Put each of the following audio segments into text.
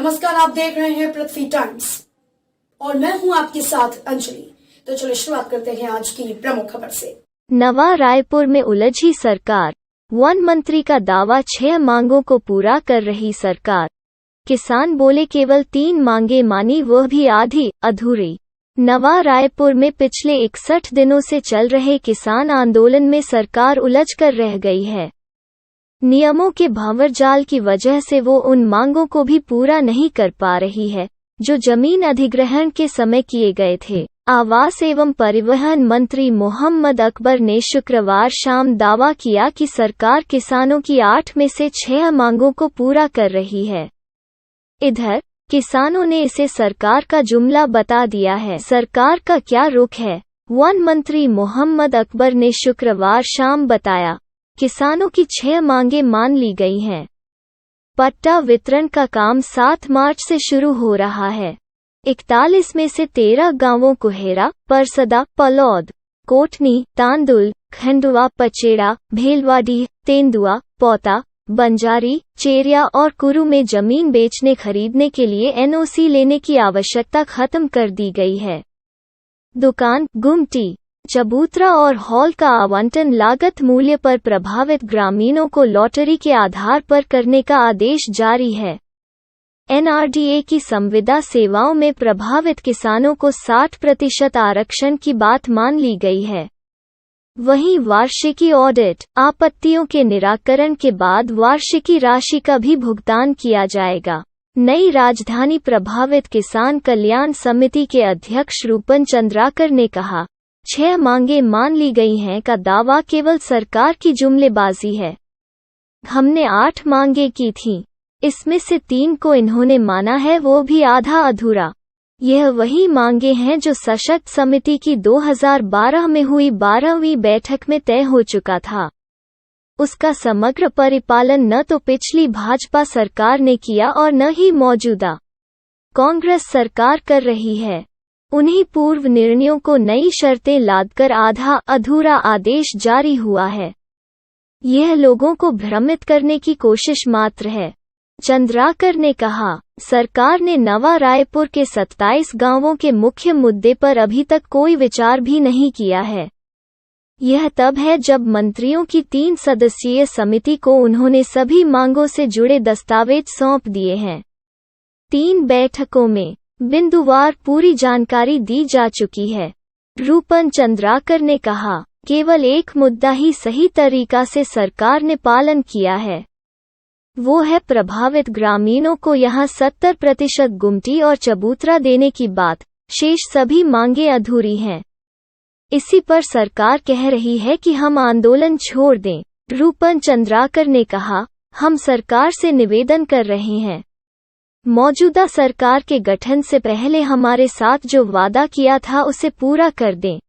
नमस्कार, आप देख रहे हैं पृथ्वी टाइम्स और मैं हूं आपके साथ अंजलि। तो चलो शुरुआत करते हैं आज की प्रमुख खबर से। नवा रायपुर में उलझी सरकार, वन मंत्री का दावा 6 मांगों को पूरा कर रही सरकार। किसान बोले केवल 3 मांगे मानी, वह भी आधी अधूरी। नवा रायपुर में पिछले 61 दिनों से चल रहे किसान आंदोलन में सरकार उलझ कर रह गई है। नियमों के भंवरजाल की वजह से वो उन मांगों को भी पूरा नहीं कर पा रही है जो जमीन अधिग्रहण के समय किए गए थे। आवास एवं परिवहन मंत्री मोहम्मद अकबर ने शुक्रवार शाम दावा किया कि सरकार किसानों की 8 में से 6 मांगों को पूरा कर रही है। इधर किसानों ने इसे सरकार का जुमला बता दिया है। सरकार का क्या रुख है? वन मंत्री मोहम्मद अकबर ने शुक्रवार शाम बताया, किसानों की 6 मांगे मान ली गई हैं। पट्टा वितरण का काम 7 मार्च से शुरू हो रहा है। 41 में से 13 गांवों कुहेरा, परसदा, पलौद, कोटनी, तांदुल, खंडवा, पचेड़ा, भेलवाडी, तेंदुआ, पौता, बंजारी, चेरिया और कुरु में जमीन बेचने खरीदने के लिए एनओसी लेने की आवश्यकता खत्म कर दी गई है। दुकान, गुमटी, चबूतरा और हॉल का आवंटन लागत मूल्य पर प्रभावित ग्रामीणों को लॉटरी के आधार पर करने का आदेश जारी है। एनआरडीए की संविदा सेवाओं में प्रभावित किसानों को 60% आरक्षण की बात मान ली गई है। वहीं वार्षिकी ऑडिट, आपत्तियों के निराकरण के बाद वार्षिकी राशि का भी भुगतान किया जाएगा। नई राजधानी प्रभावित किसान कल्याण समिति के अध्यक्ष रूपन चंद्राकर ने कहा, 6 मांगे मान ली गई हैं का दावा केवल सरकार की जुमलेबाजी है। हमने 8 मांगे की थीं, इसमें से 3 को इन्होंने माना है, वो भी आधा अधूरा। यह वही मांगे हैं जो सशक्त समिति की 2012 में हुई 12वीं बैठक में तय हो चुका था। उसका समग्र परिपालन न तो पिछली भाजपा सरकार ने किया और न ही मौजूदा कांग्रेस सरकार कर रही है। उन्हीं पूर्व निर्णयों को नई शर्तें लादकर आधा अधूरा आदेश जारी हुआ है। यह लोगों को भ्रमित करने की कोशिश मात्र है। चंद्राकर ने कहा, सरकार ने नवा रायपुर के 27 गांवों के मुख्य मुद्दे पर अभी तक कोई विचार भी नहीं किया है। यह तब है जब मंत्रियों की 3 सदस्यीय समिति को उन्होंने सभी मांगों से जुड़े दस्तावेज सौंप दिए हैं। 3 बैठकों में बिंदुवार पूरी जानकारी दी जा चुकी है। रूपन चंद्राकर ने कहा, केवल एक मुद्दा ही सही तरीका से सरकार ने पालन किया है, वो है प्रभावित ग्रामीणों को यहां 70% गुमटी और चबूतरा देने की बात। शेष सभी मांगे अधूरी हैं। इसी पर सरकार कह रही है कि हम आंदोलन छोड़ दें। रूपन चंद्राकर ने कहा, हम सरकार से निवेदन कर रहे हैं, मौजूदा सरकार के गठन से पहले हमारे साथ जो वादा किया था उसे पूरा कर दें।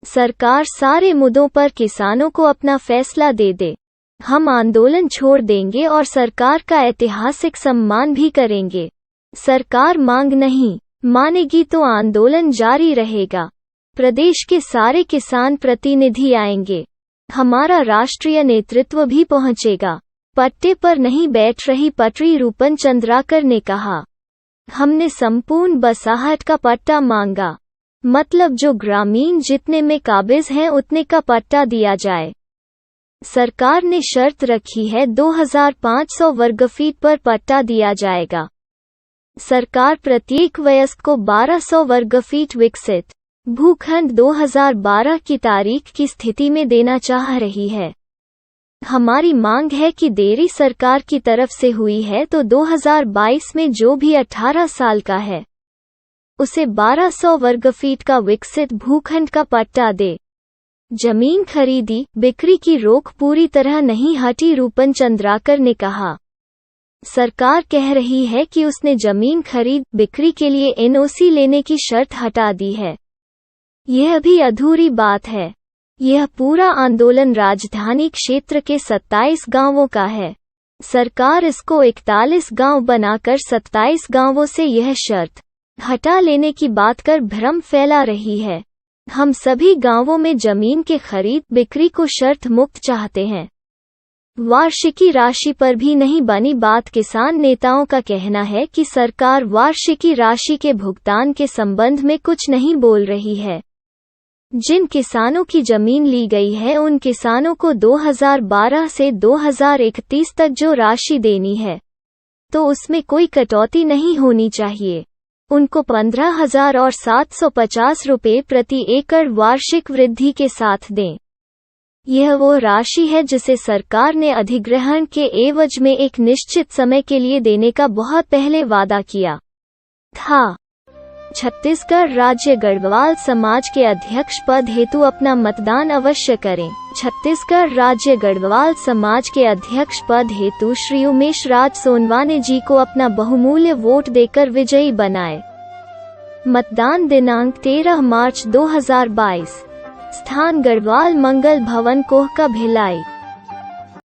सरकार सारे मुद्दों पर किसानों को अपना फैसला दे दे। हम आंदोलन छोड़ देंगे और सरकार का ऐतिहासिक सम्मान भी करेंगे। सरकार मांग नहीं मानेगी तो आंदोलन जारी रहेगा। प्रदेश के सारे किसान प्रतिनिधि आएंगे। हमारा राष्ट्रीय नेतृत्व भी पहुंचेगा। पट्टे पर नहीं बैठ रही पटरी। रूपन चंद्राकर ने कहा, हमने संपूर्ण बसाहट का पट्टा मांगा, मतलब जो ग्रामीण जितने में काबिज हैं उतने का पट्टा दिया जाए। सरकार ने शर्त रखी है 2500 वर्ग फीट पर पट्टा दिया जाएगा। सरकार प्रत्येक वयस्क को 1200 वर्ग फीट विकसित भूखंड 2012 की तारीख की स्थिति में देना चाह रही है। हमारी मांग है कि देरी सरकार की तरफ से हुई है तो 2022 में जो भी 18 साल का है उसे 1200 वर्ग फीट का विकसित भूखंड का पट्टा दे। जमीन खरीदी बिक्री की रोक पूरी तरह नहीं हटी। रूपन चंद्राकर ने कहा, सरकार कह रही है कि उसने जमीन खरीद बिक्री के लिए एनओसी लेने की शर्त हटा दी है। यह भी अधूरी बात है। यह पूरा आंदोलन राजधानी क्षेत्र के 27 गांवों का है। सरकार इसको 41 गांव बनाकर 27 गांवों से यह शर्त हटा लेने की बात कर भ्रम फैला रही है। हम सभी गांवों में जमीन के खरीद बिक्री को शर्त मुक्त चाहते हैं। वार्षिकी राशि पर भी नहीं बनी बात। किसान नेताओं का कहना है कि सरकार वार्षिकी राशि के भुगतान के संबंध में कुछ नहीं बोल रही है। जिन किसानों की जमीन ली गई है उन किसानों को 2012 से 2031 तक जो राशि देनी है तो उसमें कोई कटौती नहीं होनी चाहिए। उनको 15,750 रुपये प्रति एकड़ वार्षिक वृद्धि के साथ दें। यह वो राशि है जिसे सरकार ने अधिग्रहण के एवज में एक निश्चित समय के लिए देने का बहुत पहले वादा किया था। छत्तीसगढ़ राज्य गढ़वाल समाज के अध्यक्ष पद हेतु अपना मतदान अवश्य करें। छत्तीसगढ़ राज्य गढ़वाल समाज के अध्यक्ष पद हेतु श्री उमेश राज सोनवाने जी को अपना बहुमूल्य वोट देकर विजयी बनाए। मतदान दिनांक 13 मार्च 2022। स्थान गढ़वाल मंगल भवन कोह का भिलाई।